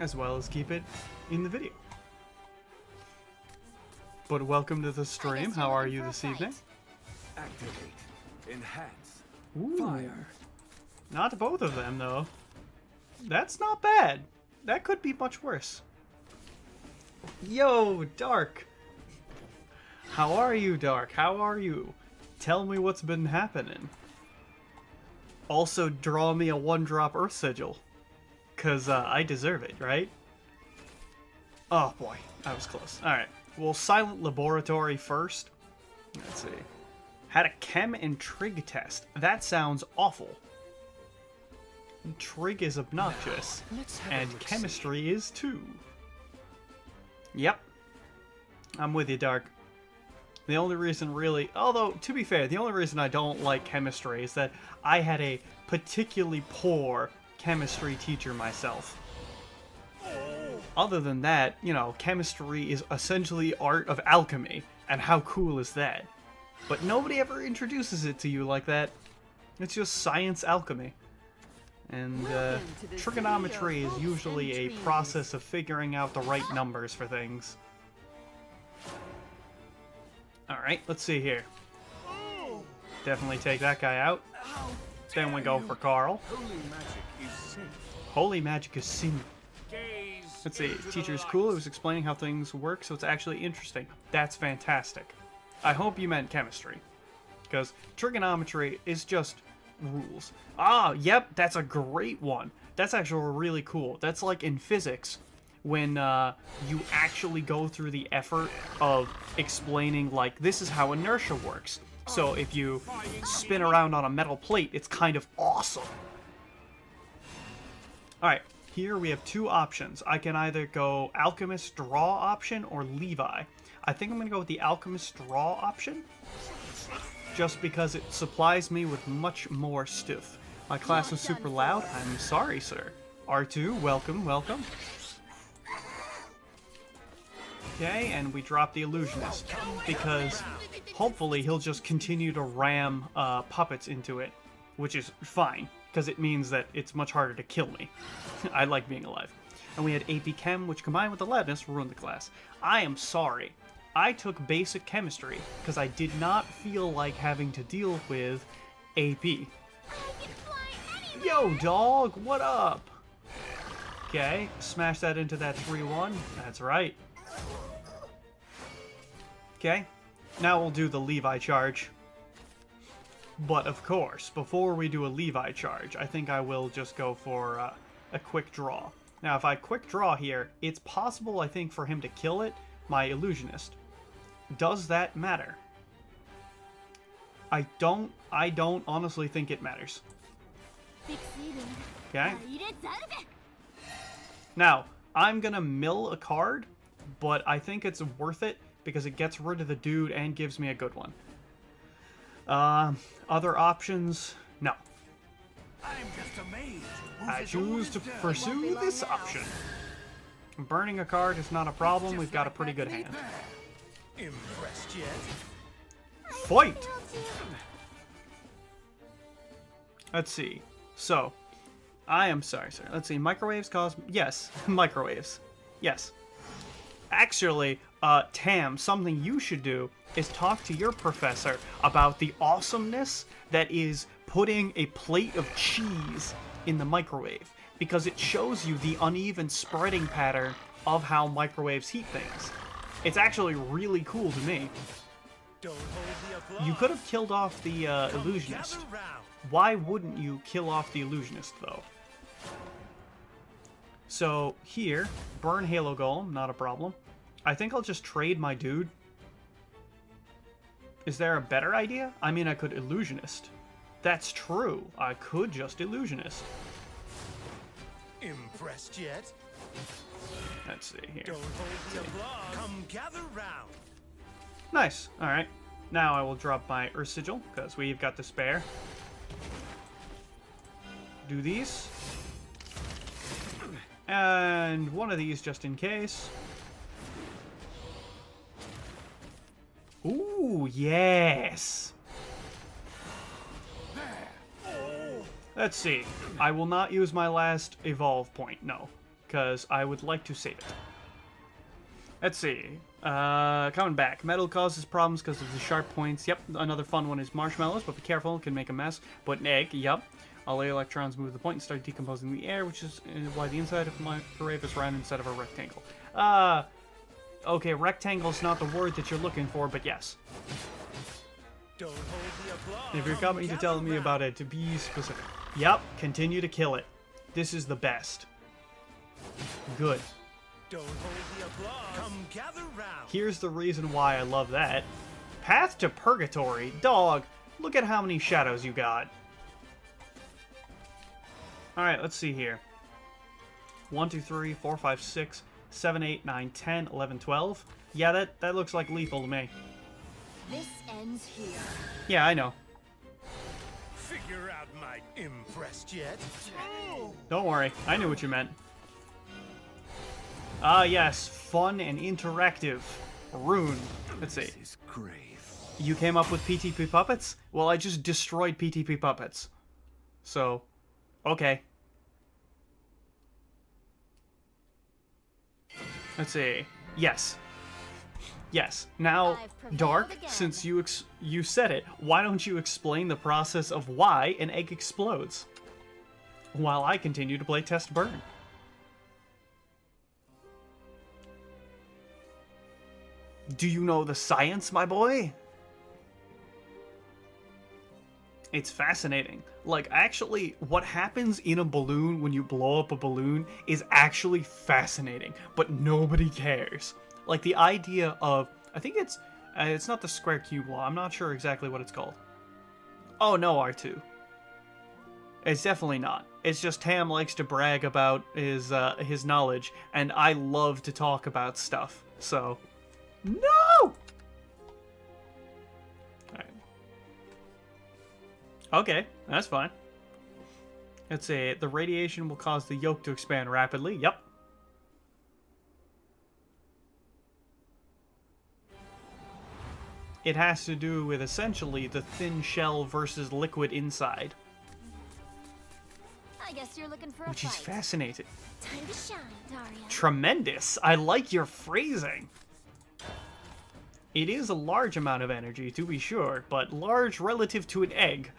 as well as keep it in the video. But welcome to the stream. How are you this evening? Activate. Enhance. Ooh. Fire. Not both of them, though. That's not bad. That could be much worse. Yo, Dark. How are you, Dark? How are you? Tell me what's been happening. Also, draw me a 1-drop Earth Sigil. Because I deserve it, right? Oh, boy. I was close. Alright. Well, Silent Laboratory first. Let's see. Had a chem and trig test. That sounds awful. Trig is obnoxious. And chemistry is too. Yep. I'm with you, Dark. The only reason really... Although, to be fair, the only reason I don't like chemistry is that I had a particularly poor chemistry teacher myself. Other than that, you know, chemistry is essentially art of alchemy, and how cool is that? But nobody ever introduces it to you like that. It's just science alchemy. And trigonometry is usually a process of figuring out the right numbers for things. Alright, let's see here. Definitely take that guy out. Then we go for Carl. Holy magic is sin. Let's see, teacher's cool. It was explaining how things work, so it's actually interesting. That's fantastic. I hope you meant chemistry. Because trigonometry is just rules. Ah, yep, that's a great one. That's actually really cool. That's like in physics, when you actually go through the effort of explaining, like, this is how inertia works. So if you spin around on a metal plate, it's kind of awesome. Alright, here we have two options. I can either go Alchemist Draw option or Levi. I think I'm going to go with the Alchemist Draw option, just because it supplies me with much more stuff. My class was super loud. I'm sorry, sir. R2, welcome, welcome. Okay, and we drop the Illusionist, because hopefully he'll just continue to ram puppets into it, which is fine, because it means that it's much harder to kill me. I like being alive. And we had AP Chem, which combined with the loudness ruined the class. I am sorry. I took basic chemistry, because I did not feel like having to deal with AP. Yo, dog, what up? Okay, smash that into that 3-1. That's right. Okay, now we'll do the Levi charge. But of course, before we do a Levi charge, I think I will just go for a quick draw. Now, if I quick draw here, it's possible, I think, for him to kill it, my Illusionist. Does that matter? I don't honestly think it matters. Okay. Now, I'm gonna mill a card, but I think it's worth it because it gets rid of the dude and gives me a good one. Other options? No. I choose to pursue this option. Burning a card is not a problem. We've got a pretty good hand. Impressed yet? Fight! Let's see. So, I am sorry, sir. Let's see. Microwaves cause... Yes, microwaves. Yes. Actually, Tam, something you should do is talk to your professor about the awesomeness that is putting a plate of cheese in the microwave, because it shows you the uneven spreading pattern of how microwaves heat things. It's actually really cool to me. You could have killed off the Illusionist. Why wouldn't you kill off the Illusionist, though? So, here, burn Halo Golem, not a problem. I think I'll just trade my dude. Is there a better idea? I mean, I could Illusionist. That's true. I could just Illusionist. Impressed yet? Let's see here. Don't hold the applause. Come gather round. Nice. Alright. Now I will drop my Earth Sigil, because we've got the spare. Do these. And one of these just in case. Ooh, yes! Let's see. I will not use my last evolve point, no. because I would like to save it. Let's see. Coming back. Metal causes problems because of the sharp points. Yep. Another fun one is marshmallows, but be careful, it can make a mess. But an egg, yep. All the electrons move the point and start decomposing the air, which is why the inside of my microwave is round instead of a rectangle. Okay, rectangle's not the word that you're looking for, but yes. Don't hold the applause. If you're coming to tell me about it, to be specific. Yep, continue to kill it. This is the best. Good. Don't hold the applause. Come gather round. Here's the reason why I love that. Path to Purgatory. Dog, look at how many shadows you got. Alright, let's see here. 1, 2, 3, 4, 5, 6, 7, 8, 9, 10, 11, 12. Yeah, that looks like lethal to me. This ends here. Yeah, I know. Figure out my impressed yet? Don't worry, I knew what you meant. Ah, yes, fun and interactive. Rune. Let's see. This is grave. You came up with PTP puppets? Well, I just destroyed PTP puppets. So, okay. Let's see. Yes. Yes. Now, I've prevailed Dark, again. since you said it, why don't you explain the process of why an egg explodes? While I continue to play Test Burn. Do you know the science, my boy? It's fascinating. Like, actually, what happens in a balloon when you blow up a balloon is actually fascinating, but nobody cares. Like, the idea of... I think it's not the square cube law. I'm not sure exactly what it's called. Oh, no, R2. It's definitely not. It's just Tam likes to brag about his knowledge, and I love to talk about stuff, so... No! Alright. Okay, that's fine. Let's see, the radiation will cause the yolk to expand rapidly. Yep. It has to do with essentially the thin shell versus liquid inside, I guess you're looking for a which is fight. fascinating. Time to shine, Daria. Tremendous! I like your phrasing. It is a large amount of energy, to be sure, but large relative to an egg,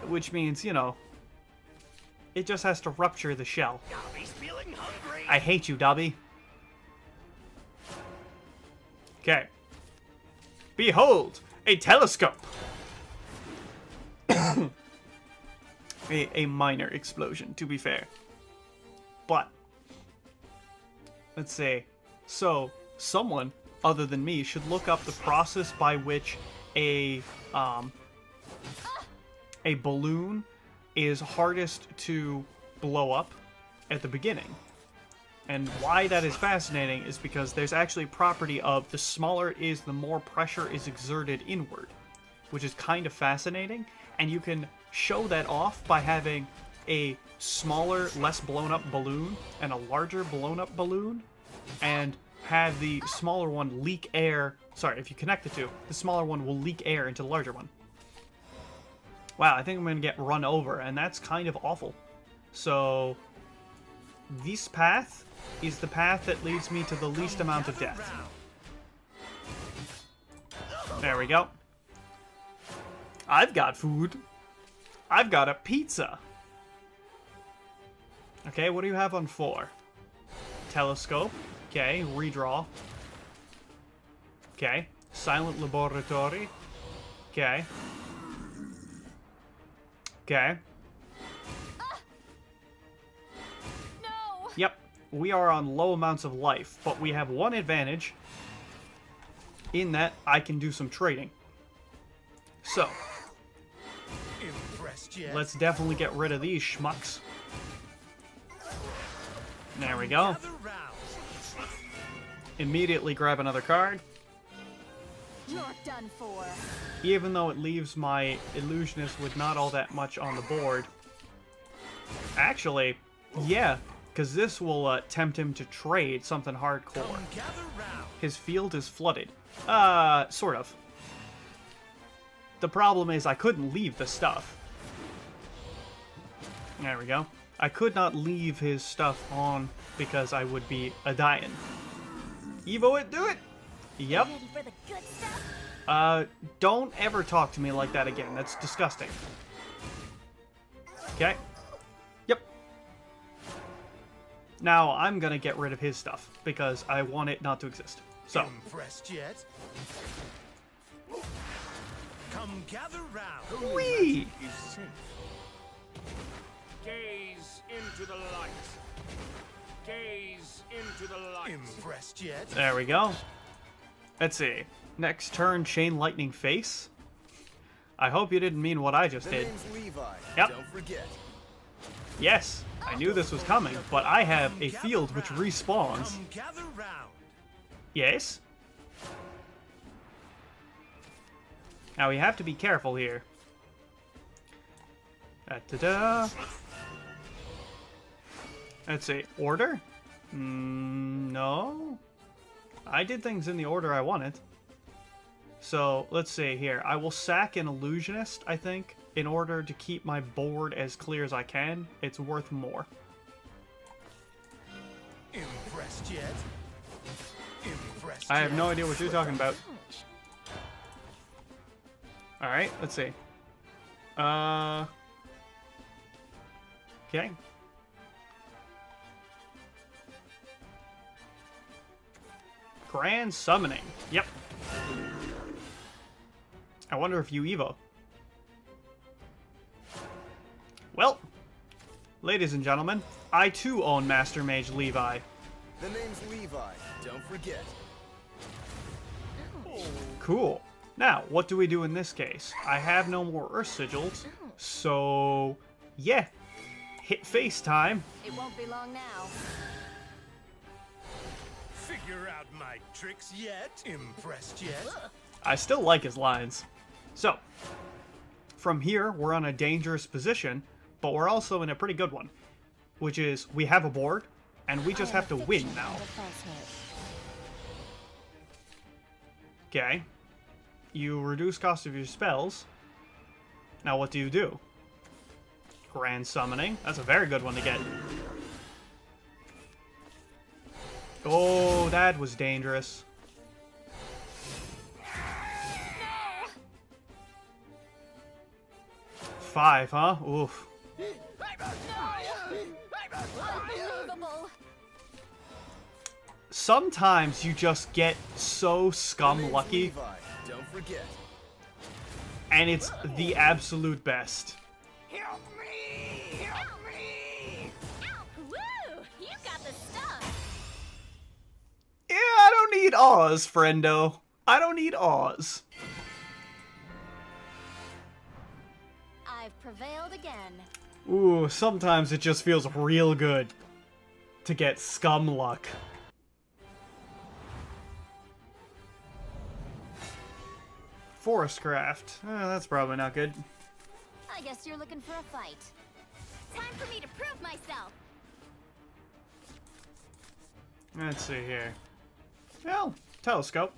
which means, you know, it just has to rupture the shell. Dobby's feeling hungry. I hate you, Dobby. Okay. Behold, a telescope! a minor explosion, to be fair. But, let's say, so, someone other than me should look up the process by which a balloon is hardest to blow up at the beginning. And why that is fascinating is because there's actually a property of the smaller it is, the more pressure is exerted inward, which is kind of fascinating. And you can show that off by having a smaller, less blown up balloon and a larger blown up balloon, and have the smaller one leak air. Sorry, if you connect the two, the smaller one will leak air into the larger one. Wow, I think I'm going to get run over, and that's kind of awful. So, this path is the path that leads me to the least amount of death. There we go. I've got food. I've got a pizza. Okay, what do you have on 4? Telescope. Okay, redraw. Okay, silent laboratory. Okay. Okay. No! Yep, we are on low amounts of life, but we have one advantage in that I can do some trading. So, Impressed yet? let's definitely get rid of these schmucks. There we go. Gather round. Immediately grab another card. You're done for. Even though it leaves my illusionist with not all that much on the board. Actually, yeah, because this will tempt him to trade something hardcore. Come gather round. His field is flooded. Sort of. The problem is I couldn't leave the stuff. There we go. I could not leave his stuff on because I would be a dying. Evo it, do it! Yep. Ready for the good stuff? Don't ever talk to me like that again. That's disgusting. Okay. Yep. Now, I'm gonna get rid of his stuff, because I want it not to exist. So. Impressed yet? Come gather round. Whee! Is safe. Gaze into the light. Gaze into the light. Impressed yet? There we go. Let's see. Next turn, Chain Lightning Face. I hope you didn't mean what I just The did. name's Levi. Yep. Don't forget. Yes, I knew this was coming, but I have a field which respawns. Come gather round. Yes? Now we have to be careful here. Da-da-da. Let's see. Order? No. I did things in the order I wanted. So, let's see here. I will sack an illusionist, I think, in order to keep my board as clear as I can. It's worth more. Impressed yet? Impressed I have yet? no idea what you're talking about. Alright, let's see. Okay. Grand Summoning. Yep. I wonder if you Evo. Well, ladies and gentlemen, I too own Master Mage Levi. The name's Levi. Don't forget. Cool. Now, what do we do in this case? I have no more Earth Sigils, so yeah, hit face time. It won't be long now. Figure out my tricks yet? Impressed yet? I still like his lines. So, from here, we're on a dangerous position, but we're also in a pretty good one, which is we have a board, and we just have to win now. Okay. You reduce cost of your spells. Now what do? Grand Summoning. That's a very good one to get. Oh, that was dangerous. Five, huh? Oof. Unbelievable. Sometimes you just get so The scum name's lucky, Levi. Don't forget. and it's the absolute best. Help me! Help me! Woo! You got the stuff. Yeah, I don't need Oz, friendo. I don't need Oz. I've prevailed again. Ooh, sometimes it just feels real good to get scum luck. Forestcraft. That's probably not good. I guess you're looking for a fight. Time for me to prove myself. Let's see here. Well, telescope.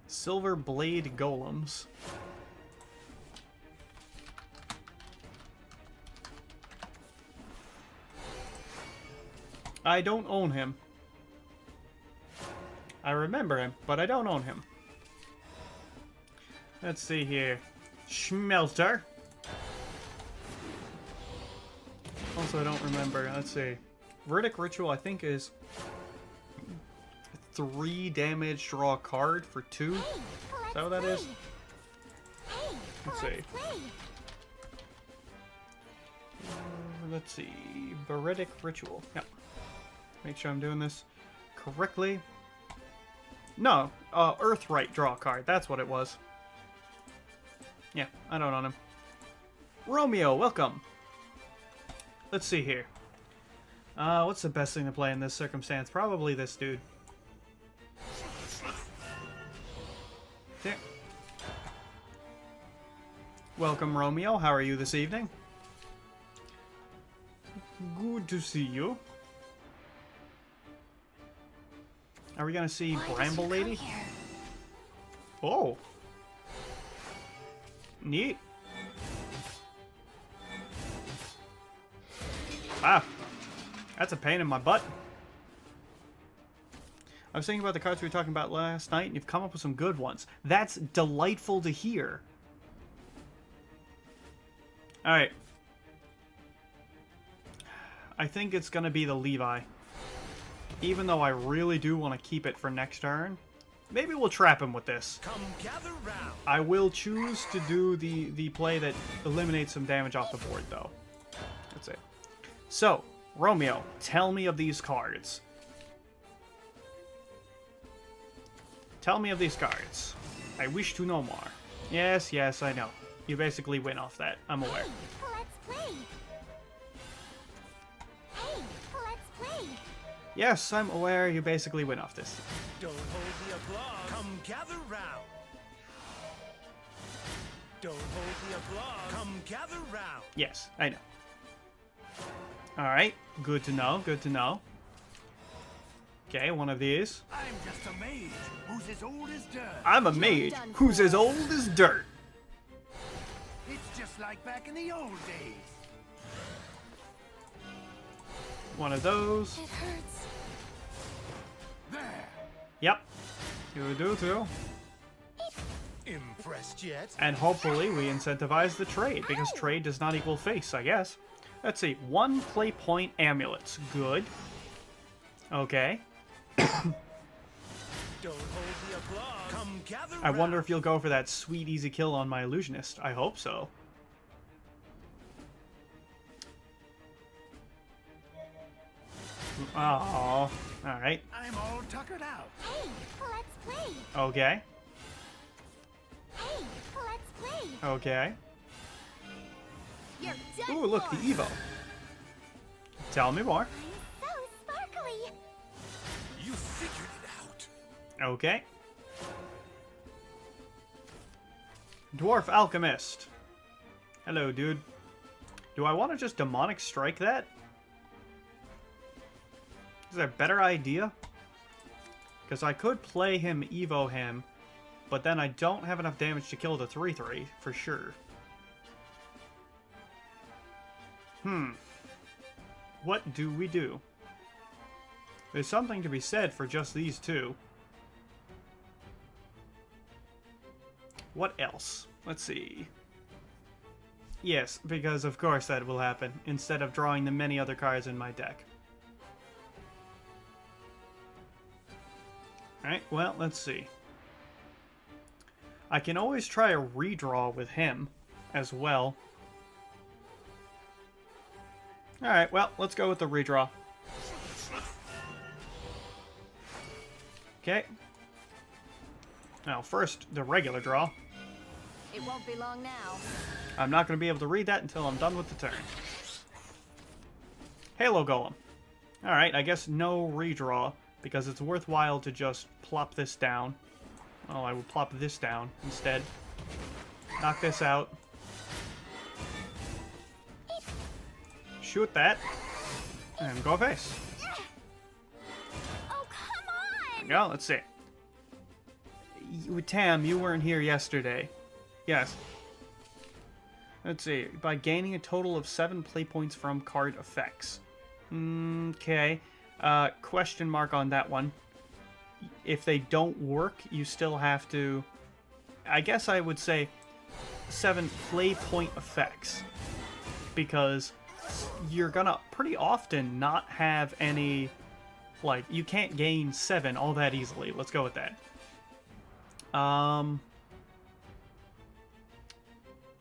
Silver blade golems. I don't own him. I remember him, but I don't own him. Let's see here. Schmelter. Also, I don't remember. Let's see. Verdict Ritual, I think, is 3 damage, draw a card for 2. Hey, Is that what that is? Hey, Let's see. play. Let's see. Veridic Ritual. Yep. Make sure I'm doing this correctly. No, Earthright draw a card. That's what it was. Yeah, I don't own him. Romeo, welcome. Let's see here. What's the best thing to play in this circumstance? Probably this dude. Okay. Welcome, Romeo. How are you this evening? Good to see you. Are we gonna see Bramble Lady? Oh. Ah, that's a pain in my butt. I was thinking about the cards we were talking about last night, and you've come up with some good ones. That's delightful to hear. Alright. I think it's going to be the Levi. Even though I really do want to keep it for next turn. Maybe we'll trap him with this. Come gather round. I will choose to do the play that eliminates some damage off the board, though. That's it. So, Romeo, tell me of these cards. Tell me of these cards. I wish to know more. Yes, yes, I know. You basically win off that. I'm aware. Hey, let's play. Hey, let's play. Yes, I'm aware you basically win off this. Don't hold the applause. Come gather round. Don't hold the applause. Come gather round. Yes, I know. Alright, good to know, good to know. Okay, one of these. I'm just a mage who's as old as dirt. I'm a mage who's as old as dirt. It's just like back in the old days. One of those. It hurts. There. Yep. You do too. Impressed yet? And hopefully we incentivize the trade, because trade does not equal face, I guess. Let's see. 1 play point amulets. Good. Okay. Don't hold the applause. Come gather I wonder round. if you'll go for that sweet easy kill on my illusionist. I hope so. Oh, alright. I'm all tuckered out. Hey, let's play. Okay. Hey, let's play. Okay. You're done. Ooh, look, the for. Evo. Tell me more. So sparkly. You figured it out. Okay. Dwarf Alchemist. Hello, dude. Do I want to just Demonic Strike that? Is that a better idea? Because I could play him, Evo him, but then I don't have enough damage to kill the 3/3, for sure. What do we do? There's something to be said for just these two. What else? Let's see. Yes, because of course that will happen, instead of drawing the many other cards in my deck. Alright, well, let's see. I can always try a redraw with him as well. Alright, well, let's go with the redraw. Okay. Now, first, the regular draw. It won't be long now. I'm not going to be able to read that until I'm done with the turn. Halo Golem. Alright, I guess no redraw, because it's worthwhile to just plop this down. Oh, I will plop this down instead. Knock this out. Shoot that. And go face. Oh, come on. There we go, let's see. Tam, you weren't here yesterday. Yes. Let's see. By gaining a total of 7 play points from card effects. Okay. Question mark on that one. If they don't work, you still have to... I guess I would say 7 play point effects. Because you're gonna pretty often not have any... Like, you can't gain 7 all that easily. Let's go with that.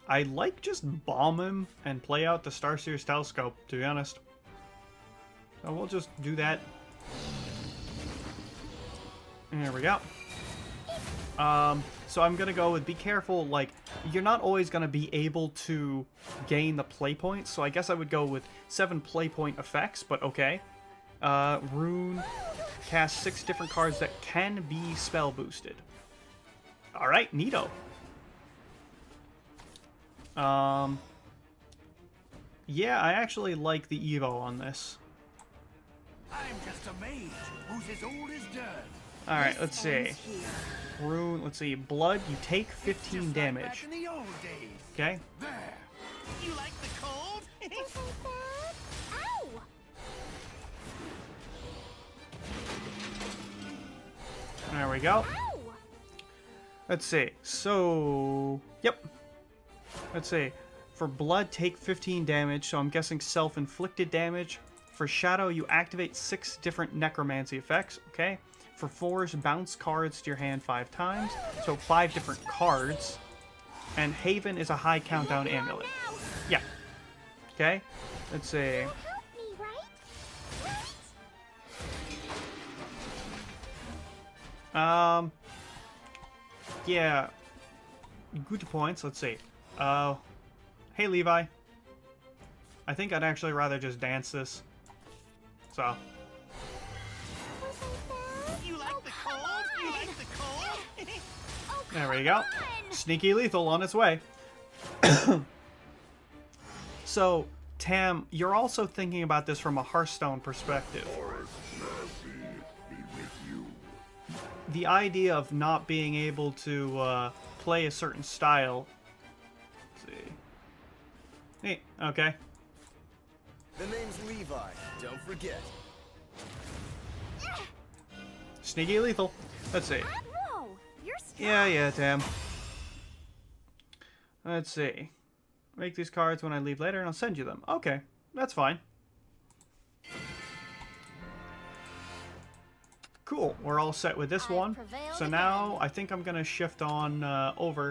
I like just bomb him and play out the Starseer's Telescope, to be honest. So we'll just do that. There we go. So I'm gonna go with be careful, like, you're not always gonna be able to gain the play points, so I guess I would go with 7 play point effects, but okay. Rune casts 6 different cards that can be spell boosted. Alright, neato. Yeah, I actually like the Evo on this. I'm just a mage who's as old as dirt. Alright, let's see. Rune, let's see. Blood, you take 15 Just like damage. back in the old days. Okay? There. You like the cold? Isn't bad. Ow! go. Ow! Let's see. So, yep. Let's see. For blood, take 15 damage, so I'm guessing self-inflicted damage. For shadow, you activate 6 different necromancy effects, okay? For force, bounce cards to your hand 5 times, so 5 different cards. And Haven is a high countdown amulet. Yeah. Okay. Let's see. You'll help me, right? Right? Yeah. Good points. Let's see. Hey, Levi. I think I'd actually rather just dance this. So. You like the cold? You like the cold? Oh, There we come go. on! Sneaky lethal on its way. So, Tam, you're also thinking about this from a Hearthstone perspective. The idea of not being able to play a certain style. Let's see. Neat. Okay. The name's Levi. Don't forget. Sneaky lethal. Let's see. Whoa! You're strong. Yeah, Tam. Let's see. Make these cards when I leave later and I'll send you them. Okay. That's fine. Cool. We're all set with this I one. prevailed So now I think I'm going to shift on over